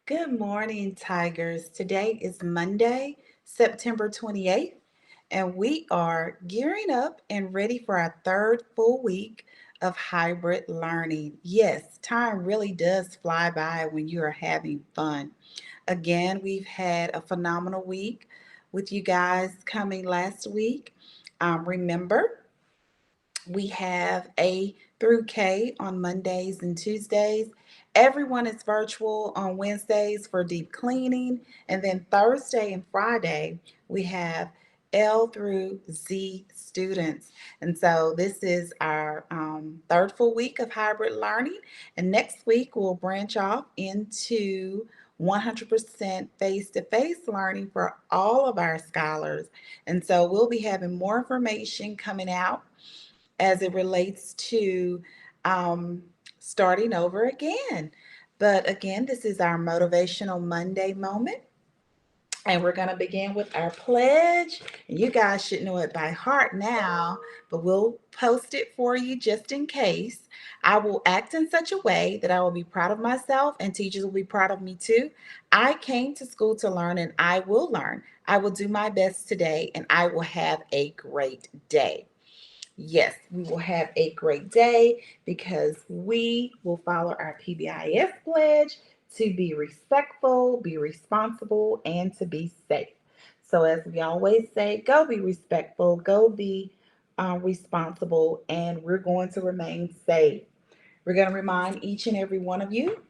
Good morning, Tigers. Today is Monday, September 28th, and we are gearing up and ready for our third full week of hybrid learning. Yes, time really does fly by when you are having fun. Again, we've had a phenomenal week with you guys coming last week. Remember, we have A through K on Mondays and Tuesdays. Everyone is virtual on Wednesdays for deep cleaning. And then Thursday and Friday, we have L through Z students. And so this is our third full week of hybrid learning. And next week, we'll branch off into 100% face to face learning for all of our scholars. And so we'll be having more information coming out as it relates to um, starting over again. But again, this is our Motivational Monday moment. And we're going to begin with our pledge. And you guys should know it by heart now, but we'll post it for you just in case. I will act in such a way that I will be proud of myself and teachers will be proud of me too. I came to school to learn and I will learn. I will do my best today and I will have a great day. Yes, we will have a great day because we will follow our PBIS pledge to be respectful, be responsible, and to be safe. So, as we always say, go be respectful, go be responsible, and we're going to remain safe. We're going to remind each and every one of you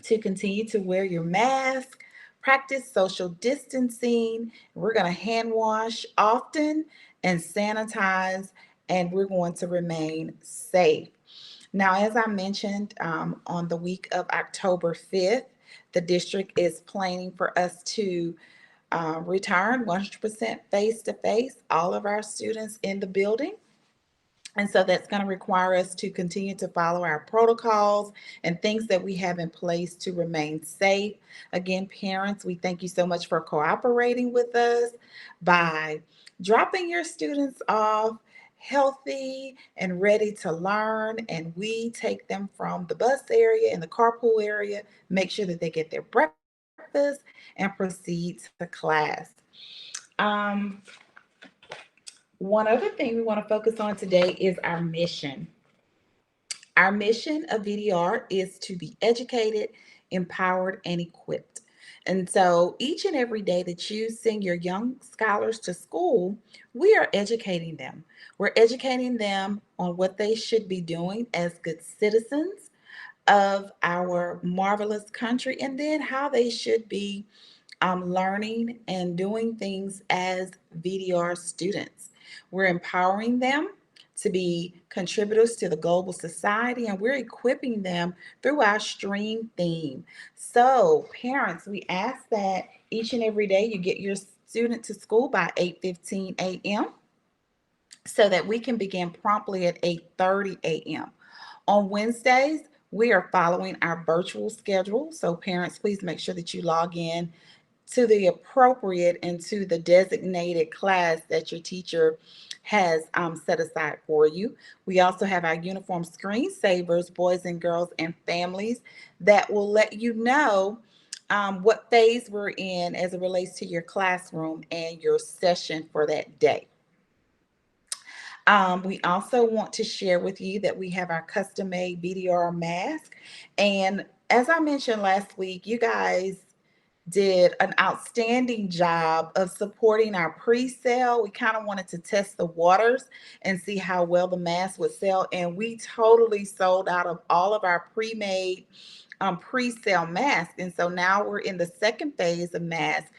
to continue to wear your mask, practice social distancing. We're going to hand wash often and sanitize, and we're going to remain safe. Now, as I mentioned, on the week of October 5th, the district is planning for us to return 100% face to face, all of our students in the building. And so that's going to require us to continue to follow our protocols and things that we have in place to remain safe. Again, parents, we thank you so much for cooperating with us by dropping your students off healthy and ready to learn. And we take them from the bus area and the carpool area, make sure that they get their breakfast, and proceed to class. Um, One other thing we want to focus on today is our mission. Our mission of VDR is to be educated, empowered, and equipped. And so each and every day that you send your young scholars to school, we are educating them. We're educating them on what they should be doing as good citizens of our marvelous country, and then how they should be learning and doing things as VDR students. We're empowering them to be contributors to the global society, and we're equipping them through our stream theme. So, parents, we ask that each and every day you get your student to school by 8:15 a.m. so that we can begin promptly at 8:30 a.m. On Wednesdays, we are following our virtual schedule. So, parents, please make sure that you log in to the appropriate and to the designated class that your teacher has set aside for you. We also have our uniform screensavers, boys and girls and families, that will let you know what phase we're in as it relates to your classroom and your session for that day. We also want to share with you that we have our custom made BDR mask. And as I mentioned last week, you guys did an outstanding job of supporting our pre-sale. We kind of wanted to test the waters and see how well the mask would sell. And we totally sold out of all of our pre-made pre-sale masks. And so now we're in the second phase of masks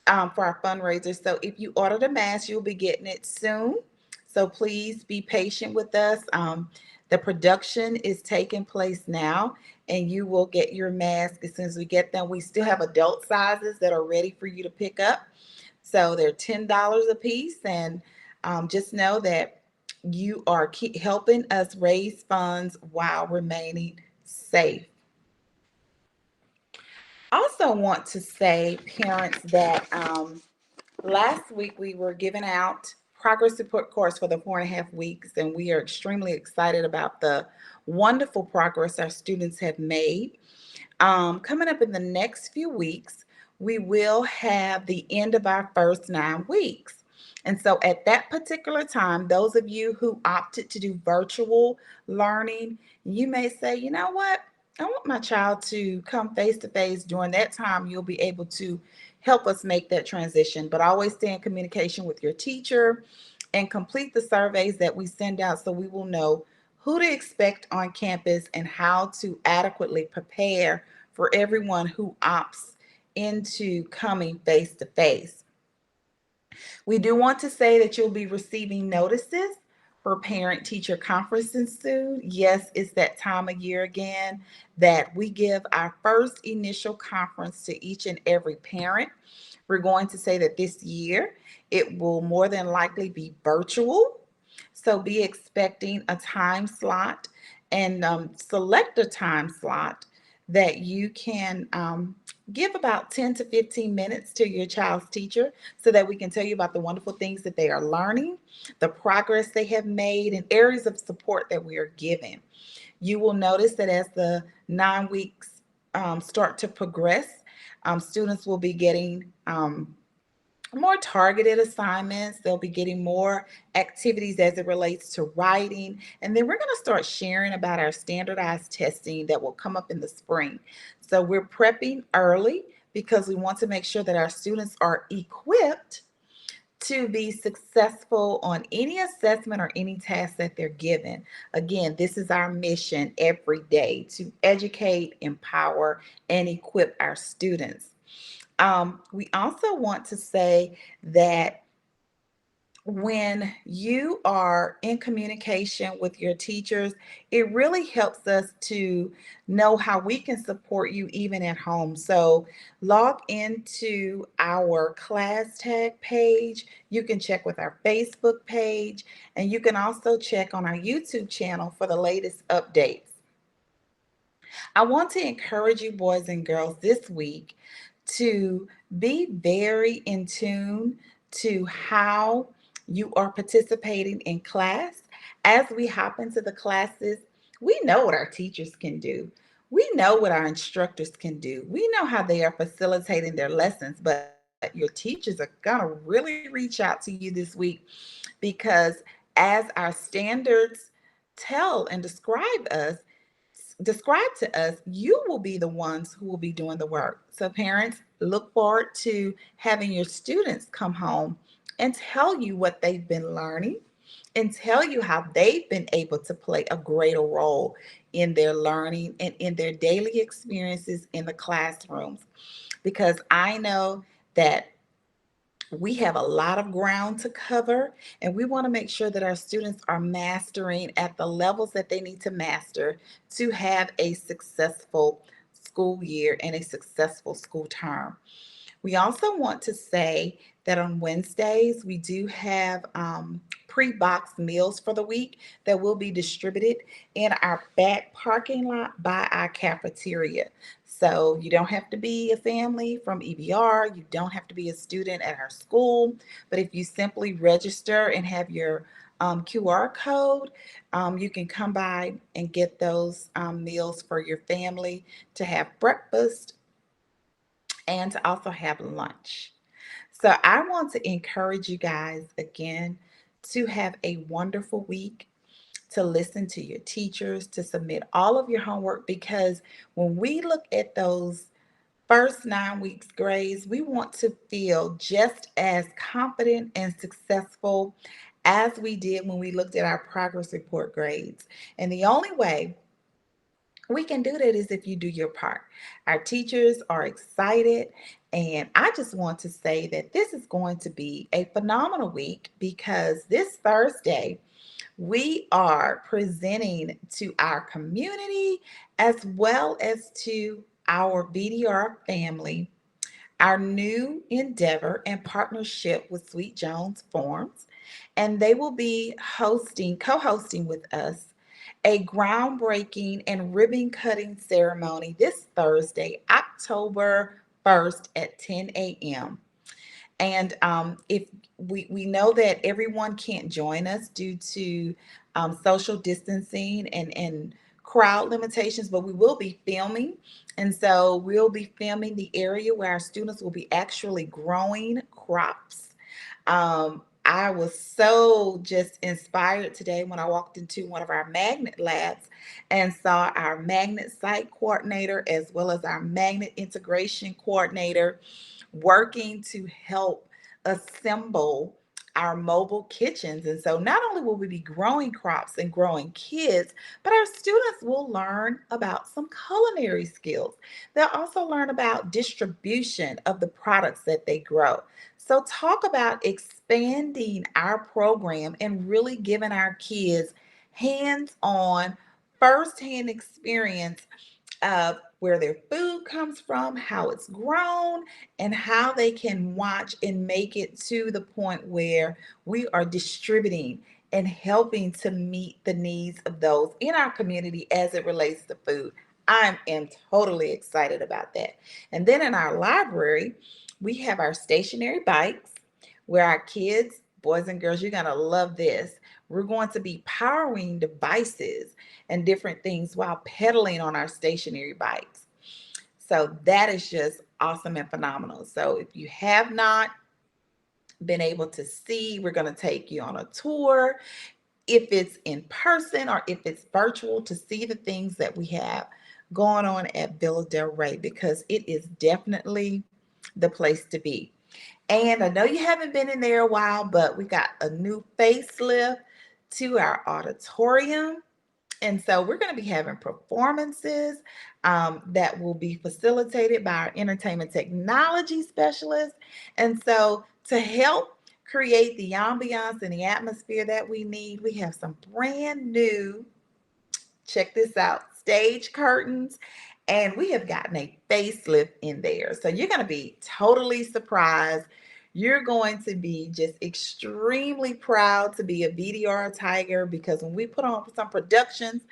for our fundraiser. So if you ordered a mask, you'll be getting it soon. So please be patient with us. The production is taking place now, and you will get your mask as soon as we get them. We still have adult sizes that are ready for you to pick up. So they're $10 a piece. And just know that you are helping us raise funds while remaining safe. Also, want to say, parents, that last week we were giving out progress report course for the 4.5 weeks, and we are extremely excited about the wonderful progress our students have made. Coming up in the next few weeks, we will have the end of our first 9 weeks. And so at that particular time, those of you who opted to do virtual learning, you may say, you know what? I want my child to come face to face. During that time, you'll be able to help us make that transition. But always stay in communication with your teacher and complete the surveys that we send out so we will know who to expect on campus and how to adequately prepare for everyone who opts into coming face to face. We do want to say that you'll be receiving notices for parent teacher conferences soon. Yes, it's that time of year again that we give our first initial conference to each and every parent. We're going to say that this year it will more than likely be virtual. So be expecting a time slot and select a time slot that you can give about 10 to 15 minutes to your child's teacher so that we can tell you about the wonderful things that they are learning, the progress they have made, and areas of support that we are giving. You will notice that as the 9 weeks start to progress, students will be getting more targeted assignments. They'll be getting more activities as it relates to writing. And then we're going to start sharing about our standardized testing that will come up in the spring. So we're prepping early because we want to make sure that our students are equipped to be successful on any assessment or any task that they're given. Again, this is our mission every day to educate, empower, and equip our students. We also want to say that when you are in communication with your teachers, it really helps us to know how we can support you even at home. So log into our class tag page. You can check with our Facebook page, and you can also check on our YouTube channel for the latest updates. I want to encourage you, boys and girls, this week to be very in tune to how you are participating in class. As we hop into the classes, we know what our teachers can do. We know what our instructors can do. We know how they are facilitating their lessons, but your teachers are going to really reach out to you this week because as our standards tell and describe to us, you will be the ones who will be doing the work. So, parents, look forward to having your students come home and tell you what they've been learning and tell you how they've been able to play a greater role in their learning and in their daily experiences in the classrooms. Because I know that we have a lot of ground to cover, and we want to make sure that our students are mastering at the levels that they need to master to have a successful school year and a successful school term. We also want to say that on Wednesdays, we do have pre-boxed meals for the week that will be distributed in our back parking lot by our cafeteria. So you don't have to be a family from EBR, you don't have to be a student at our school, but if you simply register and have your QR code, you can come by and get those meals for your family to have breakfast and to also have lunch. So I want to encourage you guys again to have a wonderful week, to listen to your teachers, to submit all of your homework, because when we look at those first 9 weeks grades, we want to feel just as confident and successful as we did when we looked at our progress report grades. And the only way we can do that is if you do your part. Our teachers are excited, and I just want to say that this is going to be a phenomenal week because this Thursday we are presenting to our community as well as to our BDR family our new endeavor and partnership with Sweet Jones Farms, and they will be co-hosting with us a groundbreaking and ribbon cutting ceremony this Thursday, October 1st at 10 a.m. And if we know that everyone can't join us due to social distancing and crowd limitations, but we will be filming. And so we'll be filming the area where our students will be actually growing crops. I was so just inspired today when I walked into one of our magnet labs and saw our magnet site coordinator as well as our magnet integration coordinator working to help assemble our mobile kitchens. And so not only will we be growing crops and growing kids, but our students will learn about some culinary skills. They'll also learn about distribution of the products that they grow. So talk about expanding our program and really giving our kids hands-on, first-hand experience of where their food comes from, how it's grown, and how they can watch and make it to the point where we are distributing and helping to meet the needs of those in our community as it relates to food. I am totally excited about that. And then in our library, we have our stationary bikes where our kids, boys and girls, you're going to love this. We're going to be powering devices and different things while pedaling on our stationary bikes. So that is just awesome and phenomenal. So if you have not been able to see, we're going to take you on a tour, if it's in person or if it's virtual, to see the things that we have going on at Villa Del Rey, because it is definitely the place to be. And I know you haven't been in there a while, but we got a new facelift to our auditorium. And so we're going to be having performances that will be facilitated by our entertainment technology specialist. And so to help create the ambiance and the atmosphere that we need, we have some brand new, check this out, stage curtains. And we have gotten a facelift in there. So you're going to be totally surprised. You're going to be just extremely proud to be a VDR Tiger, because when we put on some productions,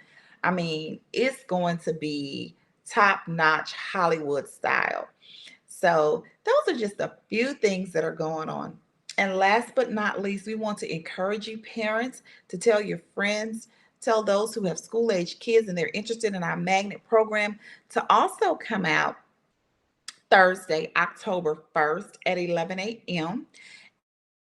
I mean, it's going to be top notch Hollywood style. So, those are just a few things that are going on. And last but not least, we want to encourage you, parents, to tell your friends, tell those who have school age kids and they're interested in our magnet program to also come out Thursday, October 1st at 11 a.m.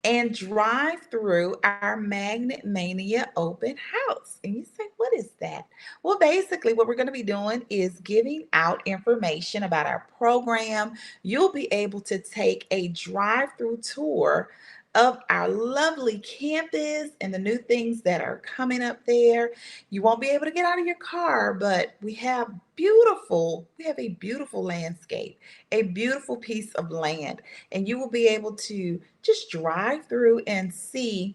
and drive through our Magnet Mania open house. And you say, what is that? Well, basically, what we're going to be doing is giving out information about our program. You'll be able to take a drive through tour of our lovely campus and the new things that are coming up there. You won't be able to get out of your car, but we have a beautiful landscape, a beautiful piece of land, and you will be able to just drive through and see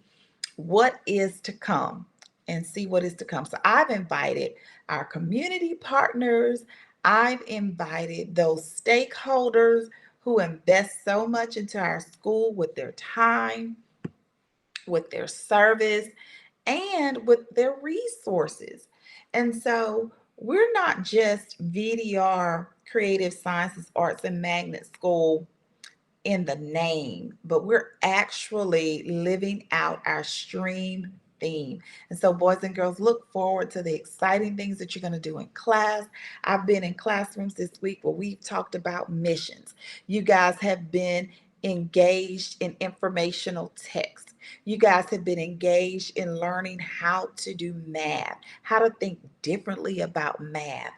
what is to come and see what is to come. So I've invited our community partners, I've invited those stakeholders who invest so much into our school with their time, with their service, and with their resources. And so we're not just VDR Creative Sciences, Arts, and Magnet School in the name, but we're actually living out our stream theme. And so, boys and girls, look forward to the exciting things that you're going to do in class. I've been in classrooms this week where we've talked about missions. You guys have been engaged in informational text. You guys have been engaged in learning how to do math, how to think differently about math.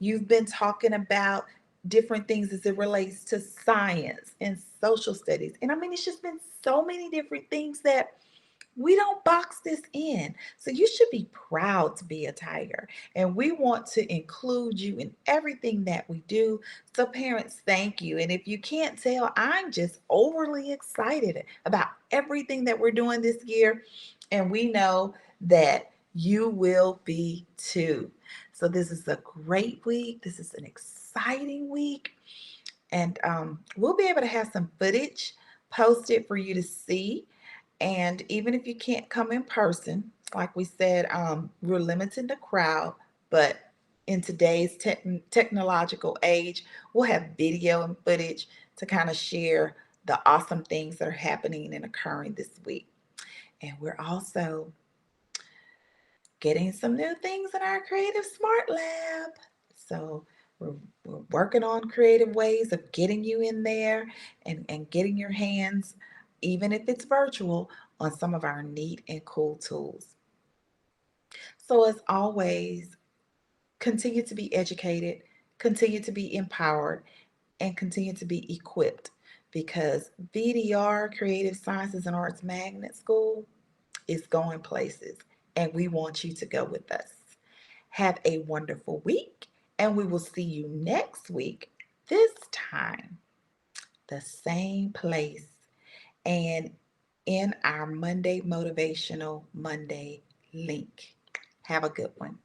You've been talking about different things as it relates to science and social studies. And I mean, it's just been so many different things that we don't box this in. So you should be proud to be a tiger. And we want to include you in everything that we do. So, parents, thank you. And if you can't tell, I'm just overly excited about everything that we're doing this year. And we know that you will be too. So, this is a great week. This is an exciting week. And we'll be able to have some footage posted for you to see. And even if you can't come in person, like we said, we're limiting the crowd, but in today's technological age, we'll have video and footage to kind of share the awesome things that are happening and occurring this week. And we're also getting some new things in our Creative Smart Lab. So we're working on creative ways of getting you in there and getting your hands, even if it's virtual, on some of our neat and cool tools. So, as always, continue to be educated, continue to be empowered, and continue to be equipped because VDR, Creative Sciences and Arts Magnet School, is going places, and we want you to go with us. Have a wonderful week, and we will see you next week, this time, the same place, and in our Monday Motivational Monday link. Have a good one.